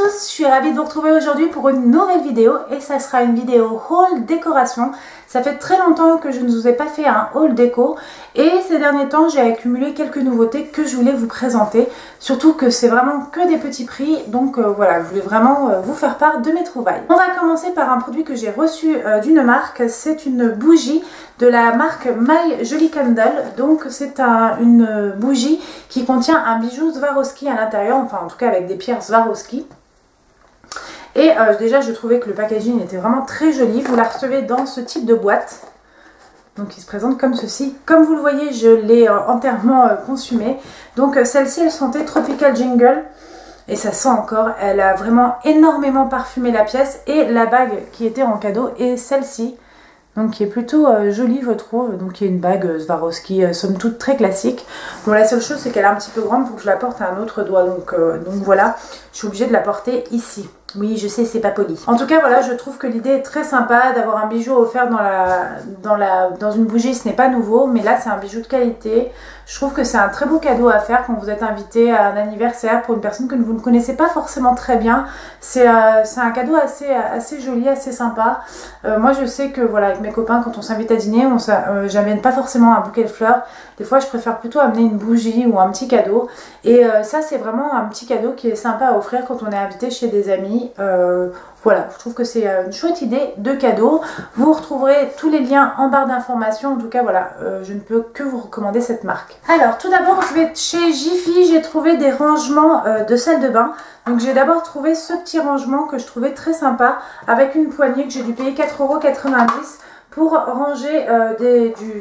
tous, je suis ravie de vous retrouver aujourd'hui pour une nouvelle vidéo et ça sera une vidéo haul décoration. Ça fait très longtemps que je ne vous ai pas fait un haul déco et ces derniers temps j'ai accumulé quelques nouveautés que je voulais vous présenter. Surtout que c'est vraiment que des petits prix, donc voilà, je voulais vraiment vous faire part de mes trouvailles. On va commencer par un produit que j'ai reçu d'une marque, c'est une bougie de la marque My Jolly Candle. Donc c'est une bougie qui contient un bijou Swarovski à l'intérieur, enfin en tout cas avec des pierres Swarovski. Et déjà je trouvais que le packaging était vraiment très joli. Vous la recevez dans ce type de boîte. Donc il se présente comme ceci. Comme vous le voyez, je l'ai entièrement consumée. Donc celle-ci elle sentait Tropical Jingle. Et ça sent encore, elle a vraiment énormément parfumé la pièce. Et la bague qui était en cadeau est celle-ci. Donc qui est plutôt jolie je trouve. Donc qui est une bague Swarovski somme toute très classique. Bon, la seule chose c'est qu'elle est un petit peu grande pour que je la porte à un autre doigt. Donc voilà, je suis obligée de la porter ici. Oui, je sais, c'est pas poli. En tout cas, voilà, je trouve que l'idée est très sympa d'avoir un bijou offert dans une bougie. Ce n'est pas nouveau, mais là, c'est un bijou de qualité. Je trouve que c'est un très beau cadeau à faire quand vous êtes invité à un anniversaire pour une personne que vous ne connaissez pas forcément très bien. C'est un cadeau assez joli, assez sympa. Moi, je sais que, voilà, avec mes copains, quand on s'invite à dîner, j'amène pas forcément un bouquet de fleurs. Des fois, je préfère plutôt amener une bougie ou un petit cadeau. Et ça, c'est vraiment un petit cadeau qui est sympa à offrir quand on est invité chez des amis. Voilà, je trouve que c'est une chouette idée de cadeau. Vous retrouverez tous les liens en barre d'informations. En tout cas, voilà, je ne peux que vous recommander cette marque. Alors, tout d'abord, je vais chez Jiffy. J'ai trouvé des rangements de salle de bain. Donc, j'ai d'abord trouvé ce petit rangement que je trouvais très sympa avec une poignée que j'ai dû payer 4,90 € pour ranger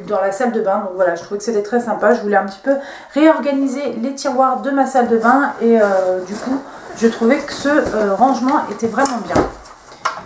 dans la salle de bain. Donc voilà, je trouvais que c'était très sympa. Je voulais un petit peu réorganiser les tiroirs de ma salle de bain et du coup, je trouvais que ce rangement était vraiment bien.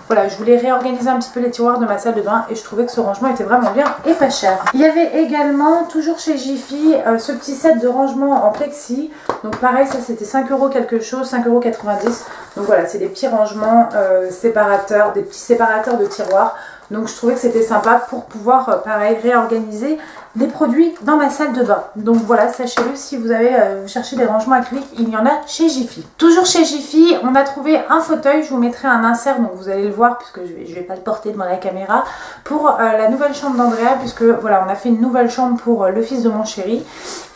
Voilà, je voulais réorganiser un petit peu les tiroirs de ma salle de bain et je trouvais que ce rangement était vraiment bien et pas cher. Il y avait également, toujours chez Jiffy, ce petit set de rangement en plexi. Donc pareil, ça c'était 5 € quelque chose, 5,90 €. Donc voilà, c'est des petits rangements séparateurs, des petits séparateurs de tiroirs. Donc je trouvais que c'était sympa pour pouvoir, pareil, réorganiser des produits dans ma salle de bain. Donc voilà, sachez-le, si vous avez cherché des rangements acryliques, il y en a chez Jiffy. Toujours chez Jiffy, on a trouvé un fauteuil. Je vous mettrai un insert, donc vous allez le voir, puisque je vais pas le porter devant la caméra, pour la nouvelle chambre d'Andrea, puisque voilà, on a fait une nouvelle chambre pour le fils de mon chéri.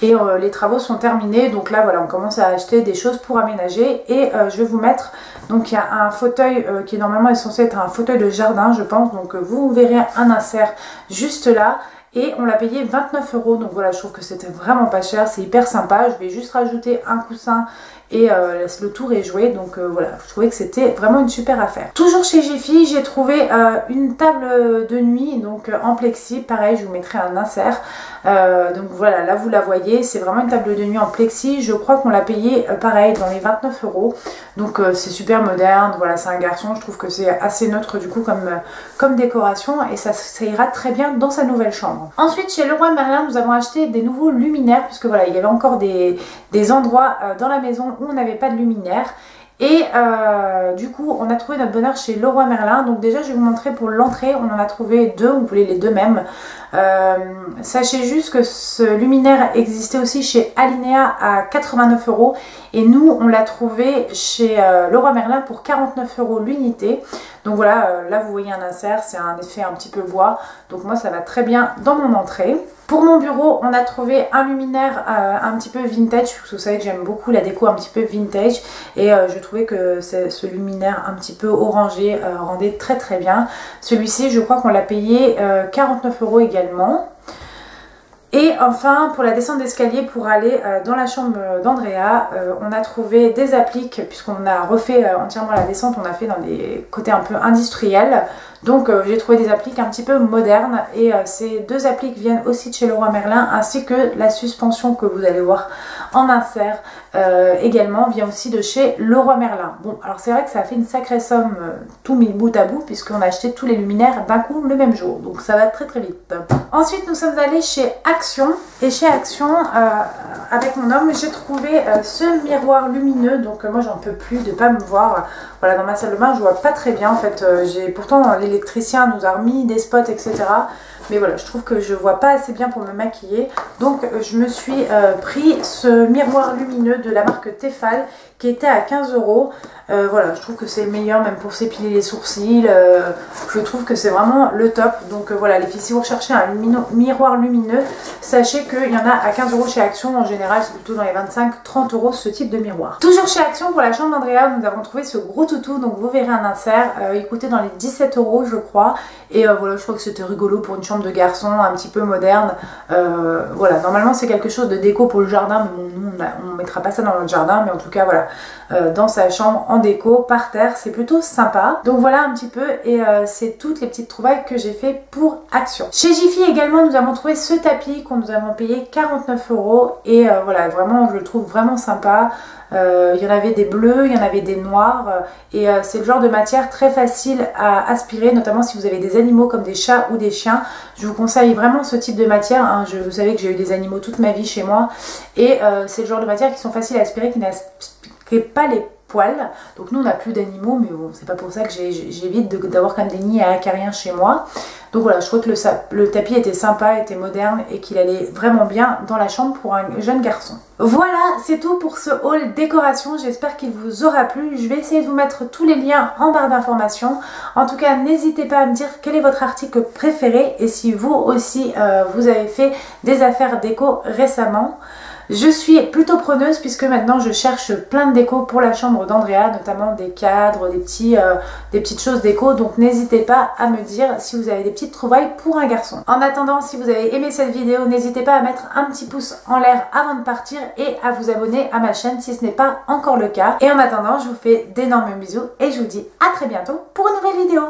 Et les travaux sont terminés. Donc là, voilà, on commence à acheter des choses pour aménager. Et je vais vous mettre, donc il y a un fauteuil qui normalement est censé être un fauteuil de jardin, je pense. Donc vous verrez un insert juste là. Et on l'a payé 29 €. Donc voilà, je trouve que c'était vraiment pas cher. C'est hyper sympa. Je vais juste rajouter un coussin et le tour est joué. Donc voilà, je trouvais que c'était vraiment une super affaire. Toujours chez Jiffy, j'ai trouvé une table de nuit donc en plexi. Pareil, je vous mettrai un insert. Donc voilà, là vous la voyez. C'est vraiment une table de nuit en plexi. Je crois qu'on l'a payé pareil dans les 29 €. Donc c'est super moderne. Voilà, c'est un garçon. Je trouve que c'est assez neutre du coup comme décoration. Et ça ira très bien dans sa nouvelle chambre. Ensuite, chez Leroy Merlin, nous avons acheté des nouveaux luminaires, puisque voilà, il y avait encore des endroits dans la maison où on n'avait pas de luminaire. Et du coup, on a trouvé notre bonheur chez Leroy Merlin. Donc déjà, je vais vous montrer pour l'entrée, on en a trouvé deux, vous voulez les deux mêmes. Sachez juste que ce luminaire existait aussi chez Alinea à 89 € et nous on l'a trouvé chez Leroy Merlin pour 49 € l'unité. Donc voilà, là vous voyez un insert, c'est un effet un petit peu bois, donc moi ça va très bien dans mon entrée. Pour mon bureau, on a trouvé un luminaire un petit peu vintage, parce que vous savez que j'aime beaucoup la déco un petit peu vintage, et je trouvais que ce luminaire un petit peu orangé rendait très très bien. Celui-ci, je crois qu'on l'a payé 49 € également. Et enfin, pour la descente d'escalier pour aller dans la chambre d'Andrea, on a trouvé des appliques, puisqu'on a refait entièrement la descente, on a fait dans des côtés un peu industriels. Donc j'ai trouvé des appliques un petit peu modernes et ces deux appliques viennent aussi de chez Leroy Merlin, ainsi que la suspension que vous allez voir en insert également vient aussi de chez Leroy Merlin. Bon, alors c'est vrai que ça a fait une sacrée somme tout mis bout à bout, puisqu'on a acheté tous les luminaires d'un coup le même jour, donc ça va très très vite. Ensuite nous sommes allés chez Action, et chez Action avec mon homme j'ai trouvé ce miroir lumineux. Donc moi j'en peux plus de pas me voir, voilà, dans ma salle de bain je vois pas très bien en fait. Pourtant l'électricien nous a remis des spots etc, mais voilà, je trouve que je vois pas assez bien pour me maquiller. Donc je me suis pris ce miroir lumineux de la marque Tefal qui était à 15 €. Voilà, je trouve que c'est le meilleur même pour s'épiler les sourcils. Je trouve que c'est vraiment le top. Donc voilà les filles, si vous recherchez un miroir lumineux, sachez qu'il y en a à 15 € chez Action. En général c'est plutôt dans les 25-30 € ce type de miroir. Toujours chez Action pour la chambre d'Andrea, nous avons trouvé ce gros toutou. Donc vous verrez un insert, il coûtait dans les 17 € je crois. Et voilà, je crois que c'était rigolo pour une chambre de garçon un petit peu moderne. Voilà, normalement c'est quelque chose de déco pour le jardin, mais bon, nous on mettra pas ça dans notre jardin, mais en tout cas voilà, dans sa chambre en déco par terre, c'est plutôt sympa. Donc voilà un petit peu, et c'est toutes les petites trouvailles que j'ai fait pour Action. Chez Jiffy également, nous avons trouvé ce tapis qu'on nous avons payé 49 € et voilà, vraiment je le trouve vraiment sympa. Il y en avait des bleus, il y en avait des noirs, et c'est le genre de matière très facile à aspirer, notamment si vous avez des animaux comme des chats ou des chiens. Je vous conseille vraiment ce type de matière, hein. Vous savez que j'ai eu des animaux toute ma vie chez moi, et c'est le genre de matière qui sont faciles à aspirer, qui n'aspirent pas les poils. Donc nous on n'a plus d'animaux, mais bon, c'est pas pour ça que j'évite d'avoir quand même des nids à acariens chez moi. Donc voilà, je trouve que le tapis était sympa, était moderne et qu'il allait vraiment bien dans la chambre pour un jeune garçon. Voilà, c'est tout pour ce haul décoration. J'espère qu'il vous aura plu. Je vais essayer de vous mettre tous les liens en barre d'informations. En tout cas, n'hésitez pas à me dire quel est votre article préféré et si vous aussi vous avez fait des affaires déco récemment. Je suis plutôt preneuse puisque maintenant je cherche plein de déco pour la chambre d'Andrea, notamment des cadres, des petites choses déco. Donc n'hésitez pas à me dire si vous avez des petites trouvailles pour un garçon. En attendant, si vous avez aimé cette vidéo, n'hésitez pas à mettre un petit pouce en l'air avant de partir et à vous abonner à ma chaîne si ce n'est pas encore le cas. Et en attendant, je vous fais d'énormes bisous et je vous dis à très bientôt pour une nouvelle vidéo.